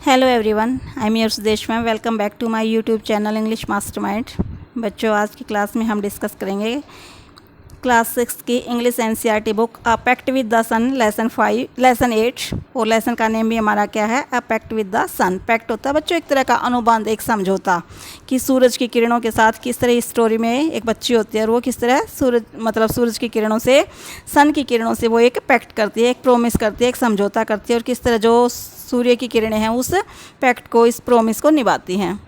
Hello everyone, I am your Sudesh ma'am. Welcome back to my YouTube channel English Mastermind. बच्चों, आज की class में हम डिस्कस करेंगे क्लास 6 की English NCERT book a pact with the sun lesson 8। और lesson का नेम भी हमारा क्या है? A pact with the sun. Pact होता है बच्चों एक तरह का अनुबंध, एक समझौता कि सूरज की किरणों के साथ किस तरह इस स्टोरी में एक बच्ची होती है और वो किस तरह सूरज की किरणों से, सन की किरणों से वो एक पैक्ट करती है, एक प्रोमिस करती है, एक समझौता करती है और किस तरह जो सूर्य की किरणें हैं उस पैक्ट को, इस प्रोमिस को निभाती हैं।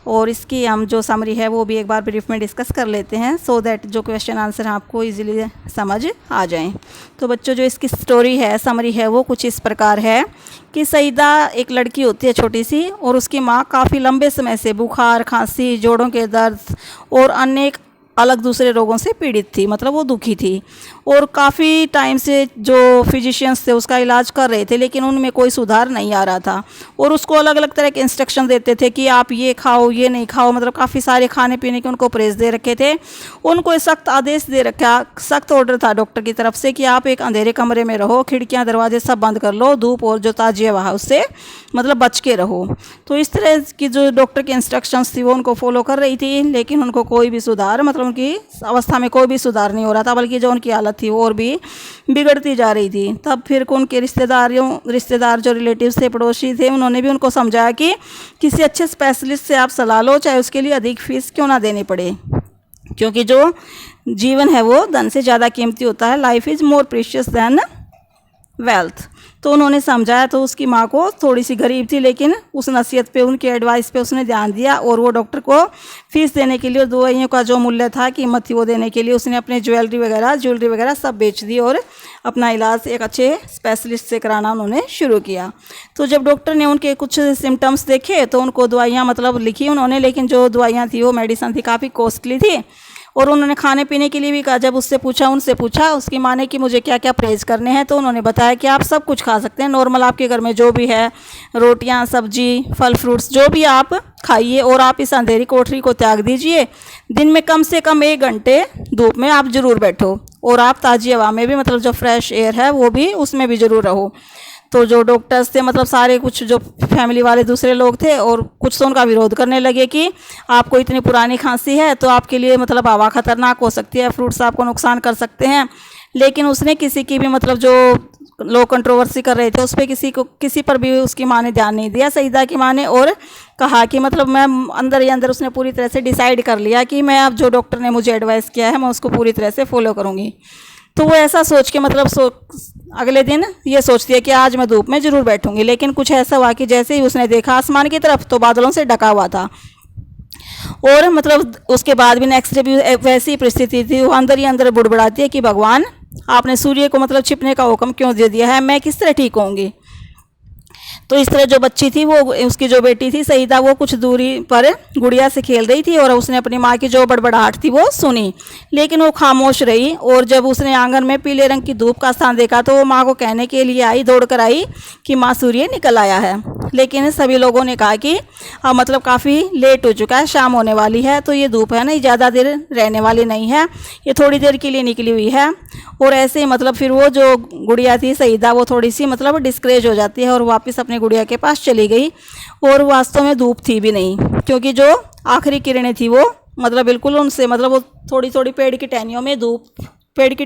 और इसकी हम जो समरी है वो भी एक बार ब्रीफ में डिस्कस कर लेते हैं सो दैट जो क्वेश्चन आंसर आपको इजीली समझ आ जाएं। तो बच्चों, जो इसकी स्टोरी है, समरी है, वो कुछ इस प्रकार है कि सईदा एक लड़की होती है छोटी सी, और उसकी माँ काफ़ी लंबे समय से बुखार, खांसी, जोड़ों के दर्द और अनेक अलग दूसरे रोगों से पीड़ित थी। मतलब वो दुखी थी और काफ़ी टाइम से जो फिजिशियंस थे उसका इलाज कर रहे थे, लेकिन उनमें कोई सुधार नहीं आ रहा था। और उसको अलग अलग तरह के इंस्ट्रक्शन देते थे कि आप ये खाओ, ये नहीं खाओ। मतलब काफ़ी सारे खाने पीने के उनको प्रेस दे रखे थे। उनको सख्त आदेश दे रखा, सख्त ऑर्डर था डॉक्टर की तरफ से कि आप एक अंधेरे कमरे में रहो, खिड़कियाँ दरवाजे सब बंद कर लो, धूप और जो ताजी हवा है उससे मतलब बच के रहो। तो इस तरह की जो डॉक्टर की इंस्ट्रक्शंस थी वो उनको फॉलो कर रही थी, लेकिन उनको कोई भी सुधार, मतलब उनकी अवस्था में कोई भी सुधार नहीं हो रहा था, बल्कि जो उनकी हालत थी वो और भी बिगड़ती जा रही थी। तब फिर उनके रिश्तेदार जो रिलेटिव्स थे, पड़ोसी थे, उन्होंने भी उनको समझाया कि किसी अच्छे स्पेशलिस्ट से आप सलाह लो, चाहे उसके लिए अधिक फीस क्यों ना देनी पड़े, क्योंकि जो जीवन है वो धन से ज़्यादा कीमती होता है। Life is more precious than wealth. तो उन्होंने समझाया। तो उसकी माँ को थोड़ी सी गरीब थी, लेकिन उस नसीहत पे, उनकी एडवाइस पे उसने ध्यान दिया और वो डॉक्टर को फीस देने के लिए और दवाइयों का जो मूल्य था, कीमत थी, वो देने के लिए उसने अपने ज्वेलरी वगैरह सब बेच दी और अपना इलाज एक अच्छे स्पेशलिस्ट से कराना उन्होंने शुरू किया। तो जब डॉक्टर ने उनके कुछ सिम्टम्स देखे तो उनको दवाइयाँ मतलब लिखी उन्होंने, लेकिन जो दवाइयाँ थी, वो मेडिसिन थी, काफ़ी कॉस्टली थी। और उन्होंने खाने पीने के लिए भी कहा। जब उनसे पूछा उसकी माँ ने कि मुझे क्या क्या परहेज़ करने हैं, तो उन्होंने बताया कि आप सब कुछ खा सकते हैं, नॉर्मल आपके घर में जो भी है, रोटियां, सब्जी, फल फ्रूट्स जो भी आप खाइए, और आप इस अंधेरी कोठरी को त्याग दीजिए। दिन में कम से कम 1 घंटे धूप में आप ज़रूर बैठो, और आप ताज़ी हवा में भी, मतलब जो फ्रेश एयर है वो भी, उसमें भी ज़रूर रहो। तो जो डॉक्टर्स थे, मतलब सारे कुछ जो फैमिली वाले दूसरे लोग थे, और कुछ तो उनका विरोध करने लगे कि आपको इतनी पुरानी खांसी है तो आपके लिए मतलब हवा खतरनाक हो सकती है, फ्रूट्स आपको नुकसान कर सकते हैं। लेकिन उसने किसी की भी, मतलब जो लोग कंट्रोवर्सी कर रहे थे उस पर किसी पर भी उसकी माँ ने ध्यान नहीं दिया, सईदा की माँ ने। और कहा कि मतलब मैं अंदर ही अंदर, उसने पूरी तरह से डिसाइड कर लिया कि मैं अब जो डॉक्टर ने मुझे एडवाइस किया है मैं उसको पूरी तरह से फॉलो करूँगी। तो वो ऐसा सोच के, मतलब अगले दिन ये सोचती है कि आज मैं धूप में ज़रूर बैठूंगी। लेकिन कुछ ऐसा हुआ कि जैसे ही उसने देखा आसमान की तरफ तो बादलों से ढका हुआ था, और मतलब उसके बाद भी नेक्स्ट डे भी वैसी परिस्थिति थी। वो अंदर ही अंदर बुड़बुड़ाती है कि भगवान, आपने सूर्य को मतलब छिपने का हुक्म क्यों दे दिया है, मैं किस तरह ठीक होंगी। तो इस तरह जो बच्ची थी, वो उसकी जो बेटी थी सईदा, वो कुछ दूरी पर गुड़िया से खेल रही थी और उसने अपनी माँ की जो बड़बड़ाहट थी वो सुनी, लेकिन वो खामोश रही। और जब उसने आंगन में पीले रंग की धूप का स्थान देखा तो वो माँ को कहने के लिए आई, दौड़ कर आई कि माँ, सूर्य निकल आया है। लेकिन सभी लोगों ने कहा कि अब मतलब काफ़ी लेट हो चुका है, शाम होने वाली है, तो ये धूप है ना, ज़्यादा देर रहने वाली नहीं है, ये थोड़ी देर के लिए निकली हुई है। और ऐसे ही मतलब फिर वो जो गुड़िया थी सईदा, वो थोड़ी सी मतलब डिस्करेज हो जाती है और वापस अपनी गुड़िया के पास चली गई। और वास्तव में धूप थी भी नहीं, क्योंकि जो आखिरी किरणें थी वो मतलब बिल्कुल उनसे, मतलब वो थोड़ी थोड़ी पेड़ की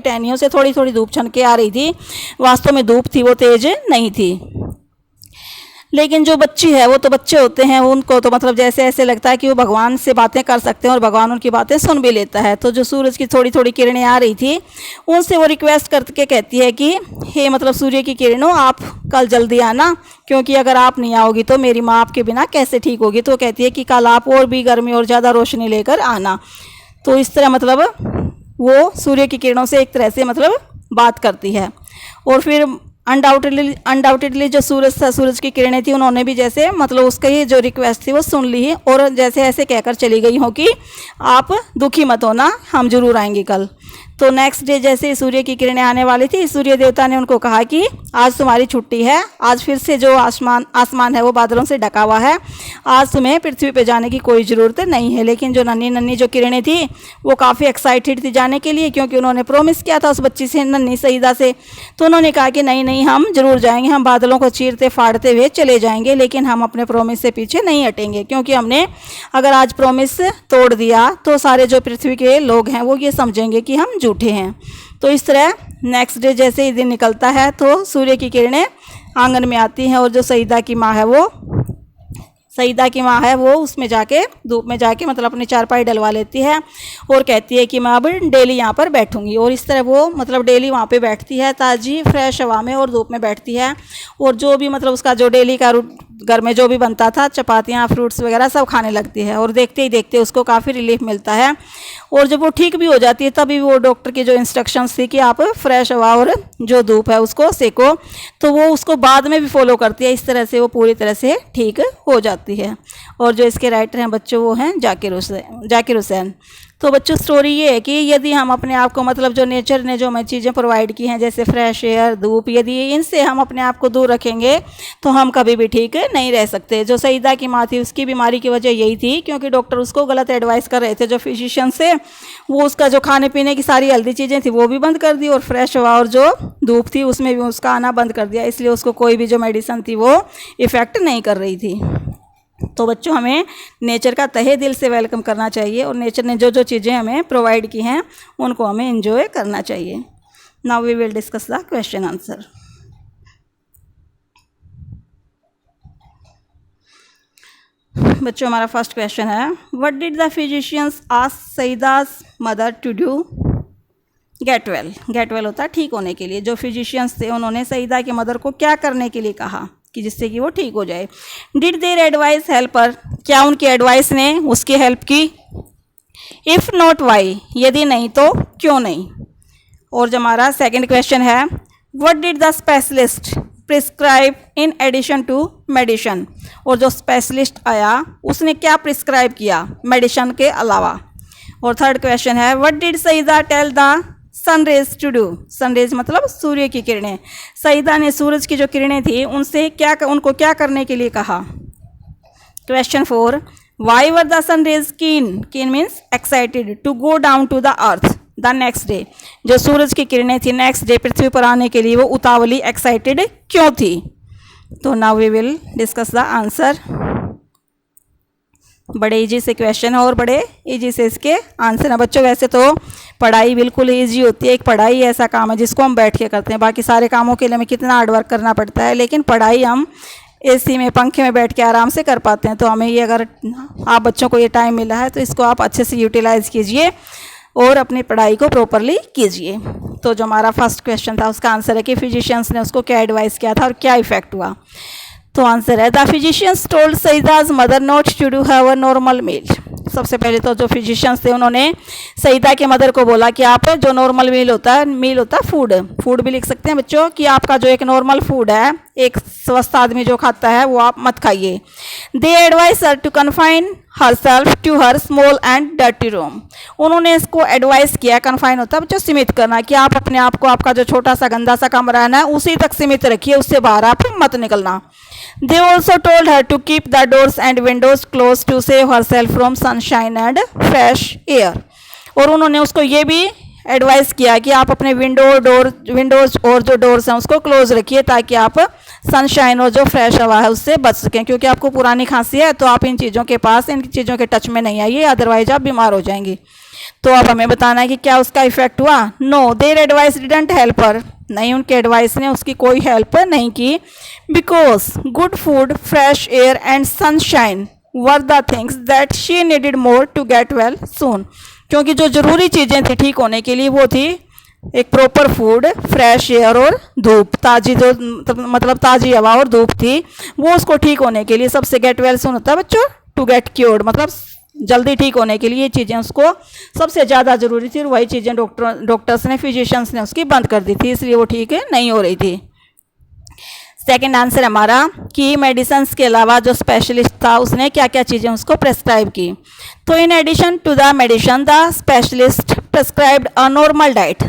टहनियों से थोड़ी थोड़ी धूप छनके आ रही थी। वास्तव में धूप थी, वो तेज नहीं थी। लेकिन जो बच्ची है, वो तो बच्चे होते हैं, उनको तो मतलब जैसे ऐसे लगता है कि वो भगवान से बातें कर सकते हैं और भगवान उनकी बातें सुन भी लेता है। तो जो सूरज की थोड़ी थोड़ी किरणें आ रही थी, उनसे वो रिक्वेस्ट करके कहती है कि हे मतलब सूर्य की किरणों, आप कल जल्दी आना, क्योंकि अगर आप नहीं आओगी तो मेरी माँ आपके बिना कैसे ठीक होगी। तो कहती है कि कल आप और भी गर्मी और ज़्यादा रोशनी लेकर आना। तो इस तरह मतलब वो सूर्य की किरणों से एक तरह से मतलब बात करती है। और फिर अनडाउटेडली जो सूरज की किरणें थी, उन्होंने भी जैसे मतलब उसका ही जो रिक्वेस्ट थी वो सुन ली, और जैसे ऐसे कहकर चली गई हो कि आप दुखी मत होना, हम जरूर आएंगे कल। तो नेक्स्ट डे जैसे सूर्य की किरणें आने वाली थी, सूर्य देवता ने उनको कहा कि आज तुम्हारी छुट्टी है, आज फिर से जो आसमान है वो बादलों से ढका हुआ है, आज तुम्हें पृथ्वी पे जाने की कोई ज़रूरत नहीं है। लेकिन जो नन्ही नन्ही जो किरणें थी वो काफ़ी एक्साइटेड थी जाने के लिए, क्योंकि उन्होंने प्रॉमिस किया था उस बच्ची से, नन्ही सईदा से। तो उन्होंने कहा कि नहीं नहीं, हम ज़रूर जाएंगे, हम बादलों को चीरते फाड़ते हुए चले जाएंगे, लेकिन हम अपने प्रॉमिस से पीछे नहीं हटेंगे, क्योंकि हमने अगर आज प्रॉमिस तोड़ दिया तो सारे जो पृथ्वी के लोग हैं वो ये समझेंगे कि हम झूठे हैं। तो इस तरह नेक्स्ट डे जैसे ही दिन निकलता है तो सूर्य की किरणें आंगन में आती हैं, और जो सईदा की माँ है वो उसमें जाके धूप में जाके मतलब अपनी चारपाई डलवा लेती है और कहती है कि मैं अब डेली यहाँ पर बैठूंगी। और इस तरह वो मतलब डेली वहाँ पे बैठती है, ताज़ी फ्रेश हवा में और धूप में बैठती है, और जो भी मतलब उसका जो डेली का घर में जो भी बनता था, चपातियाँ फ्रूट्स वगैरह सब खाने लगती है, और देखते ही देखते उसको काफ़ी रिलीफ मिलता है। और जब वो ठीक भी हो जाती है तभी वो डॉक्टर की जो इंस्ट्रक्शंस थी कि आप फ्रेश हवा और जो धूप है उसको सेको, तो वो उसको बाद में भी फॉलो करती है। इस तरह से वो पूरी तरह से ठीक हो जाती है। और जो इसके राइटर हैं बच्चों वो हैं जाकिर हुसैन। तो बच्चों स्टोरी ये है कि यदि हम अपने आप को मतलब जो नेचर ने जो हमें चीज़ें प्रोवाइड की हैं, जैसे फ्रेश एयर, धूप, यदि इनसे हम अपने आप को दूर रखेंगे तो हम कभी भी ठीक नहीं रह सकते। जो सईदा की माँ थी उसकी बीमारी की वजह यही थी, क्योंकि डॉक्टर उसको गलत एडवाइस कर रहे थे जो फिजिशियन से, वो उसका जो खाने पीने की सारी हेल्दी चीज़ें थी वो भी बंद कर दी, और फ्रेश हवा और जो धूप थी उसमें भी उसका आना बंद कर दिया, इसलिए उसको कोई भी जो मेडिसिन थी वो इफ़ेक्ट नहीं कर रही थी। तो बच्चों हमें नेचर का तहे दिल से वेलकम करना चाहिए, और नेचर ने जो जो चीज़ें हमें प्रोवाइड की हैं उनको हमें एंजॉय करना चाहिए। Now we will discuss the question answer. बच्चों हमारा फर्स्ट क्वेश्चन है, what did the physicians ask Saeeda's mother to do? Get well. Get well होता है ठीक होने के लिए। जो फिजिशियंस थे उन्होंने सईदा की मदर को क्या करने के लिए कहा कि जिससे कि वो ठीक हो जाए? Did their advice help her? क्या उनकी एडवाइस ने उसकी हेल्प की? If not why? यदि नहीं तो क्यों नहीं? और जो हमारा सेकंड क्वेश्चन है, what did the specialist prescribe in addition to medicine? और जो स्पेशलिस्ट आया उसने क्या प्रिस्क्राइब किया मेडिसिन के अलावा? और थर्ड क्वेश्चन है, what did Saeeda tell the sunrays to do? Sunrays मतलब सूर्य की किरणें। सईदा ने सूरज की जो किरणें थी उनसे उनको क्या करने के लिए कहा? Question 4, why were the sunrays keen means excited to go down to the earth the next day? जो सूरज की किरणें थी नेक्स्ट डे पृथ्वी पर आने के लिए वो उतावली एक्साइटेड क्यों थी? तो now we will discuss the answer. बड़े इजी से क्वेश्चन है और बड़े इजी से इसके आंसर हैं बच्चों। वैसे तो पढ़ाई बिल्कुल इजी होती है, एक पढ़ाई ऐसा काम है जिसको हम बैठ के करते हैं, बाकी सारे कामों के लिए हमें कितना हार्ड वर्क करना पड़ता है, लेकिन पढ़ाई हम एसी में पंखे में बैठ के आराम से कर पाते हैं। तो हमें ये अगर आप बच्चों को ये टाइम मिला है तो इसको आप अच्छे से यूटिलाइज़ कीजिए और अपनी पढ़ाई को प्रॉपरली कीजिए। तो जो हमारा फर्स्ट क्वेश्चन था उसका आंसर है कि फिजिशियंस ने उसको क्या एडवाइस किया था और क्या इफेक्ट हुआ। तो आंसर है, the physicians told Saeeda's mother not to do have a normal meal. सबसे पहले तो जो फिजिशियंस थे उन्होंने सईदा के मदर को बोला कि आप जो नॉर्मल मील होता है फूड भी लिख सकते हैं बच्चों, कि आपका जो एक नॉर्मल फूड है, एक स्वस्थ आदमी जो खाता है वो आप मत खाइए। They advise her to confine herself to her small and dirty room. उन्होंने इसको एडवाइस किया, कन्फाइन होता है बच्चों सीमित करना, कि आप अपने आप को आपका जो छोटा सा गंदा सा कमरा है ना उसी तक सीमित रखिए, उससे बाहर आप मत निकलना। They also told her to keep the doors and windows closed to save herself from sunshine and fresh air। और उन्होंने उसको ये भी एडवाइस किया कि आप अपने विंडोज और जो डोर्स हैं उसको क्लोज रखिए ताकि आप सनशाइन और जो फ्रेश हवा है उससे बच सकें, क्योंकि आपको पुरानी खांसी है तो आप इन चीज़ों के टच में नहीं आइए, अदरवाइज आप बीमार हो जाएंगी। तो अब हमें बताना है कि क्या उसका इफेक्ट हुआ। No, their advice didn't help her. नहीं, उनके एडवाइस ने उसकी कोई हेल्प नहीं की। Because good food, fresh air and sunshine were the things that she needed more to get well soon. क्योंकि जो ज़रूरी चीज़ें थी ठीक होने के लिए वो थी एक प्रॉपर फूड, फ्रेश एयर और धूप, ताज़ी जो मतलब ताज़ी हवा और धूप थी, वो उसको ठीक होने के लिए सबसे गेट वेल सून होता है बच्चों, टू गेट क्योर्ड मतलब जल्दी ठीक होने के लिए ये चीज़ें उसको सबसे ज़्यादा ज़रूरी थी, और वही चीज़ें डॉक्टर्स ने, फिजिशियंस ने उसकी बंद कर दी थी, इसलिए वो ठीक नहीं हो रही थी। सेकंड आंसर हमारा कि मेडिसिन्स के अलावा जो स्पेशलिस्ट था उसने क्या क्या चीज़ें उसको प्रेस्क्राइब की। तो in addition to the medicine the specialist prescribed a normal diet,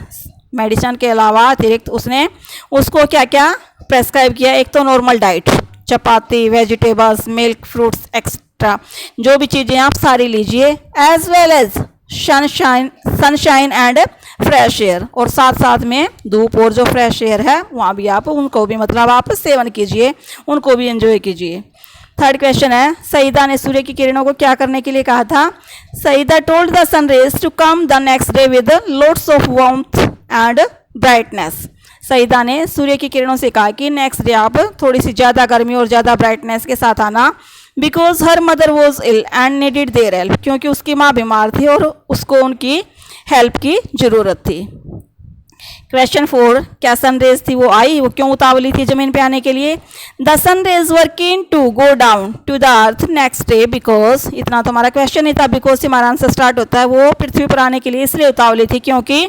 medicine के अलावा अतिरिक्त उसने उसको क्या क्या प्रेस्क्राइब किया, एक तो normal diet, chapati, vegetables, milk, fruits extra, जो भी चीज़ें आप सारी लीजिए, as well as sunshine and fresh air, और साथ साथ में धूप और जो फ्रेश एयर है वहाँ भी आप उनको भी मतलब आप सेवन कीजिए, उनको भी एंजॉय कीजिए। थर्ड क्वेश्चन है, सईदा ने सूर्य की किरणों को क्या करने के लिए कहा था? Saeeda told the sun rays to come the next day with lots of warmth and brightness. Saeeda ने सूर्य की किरणों से कहा कि नेक्स्ट डे आप थोड़ी सी ज़्यादा गर्मी और ज़्यादा ब्राइटनेस के साथ आना, because her mother was ill and needed their help, क्योंकि उसकी माँ बीमार थी और उसको उनकी हेल्प की ज़रूरत थी। क्वेश्चन 4, क्या सनरेज थी वो आई, वो क्यों उतावली थी ज़मीन पे आने के लिए? The sunrays were keen to go down to the earth next day because, इतना तो हमारा क्वेश्चन नहीं था, बिकॉज से हमारा आंसर स्टार्ट होता है, वो पृथ्वी पर आने के लिए इसलिए उतावली थी क्योंकि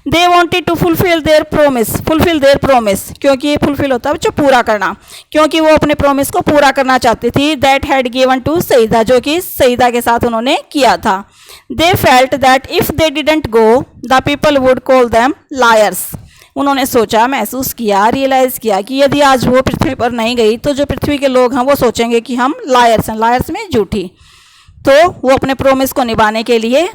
they wanted to fulfil their promise, क्योंकि ये फुलफिल होता है जो पूरा करना, क्योंकि वो अपने प्रोमिस को पूरा करना चाहती थी, that had given to Saida, जो कि सईदा के साथ उन्होंने किया था। They felt that if they didn't go the people would call them liars, उन्होंने सोचा, महसूस किया, रियलाइज़ किया कि यदि आज वो पृथ्वी पर नहीं गई तो जो पृथ्वी के लोग हैं वो सोचेंगे कि हम लायर्स हैं, लायर्स में झूठी। तो वो अपने प्रोमिस को निभाने के लिए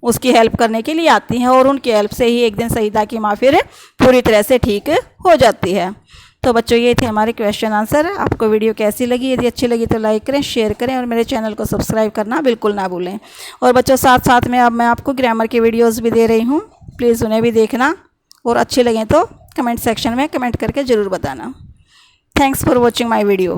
उसकी हेल्प करने के लिए आती हैं, और उनकी हेल्प से ही एक दिन सईदा की माँ फिर पूरी तरह से ठीक हो जाती है। तो बच्चों ये थे हमारे क्वेश्चन आंसर। आपको वीडियो कैसी लगी? यदि अच्छी लगी तो लाइक करें, शेयर करें और मेरे चैनल को सब्सक्राइब करना बिल्कुल ना भूलें। और बच्चों साथ साथ में अब मैं आपको ग्रामर की वीडियोज़ भी दे रही हूँ, प्लीज़ उन्हें भी देखना, और अच्छी लगें तो कमेंट सेक्शन में कमेंट करके ज़रूर बताना। Thanks for watching my video.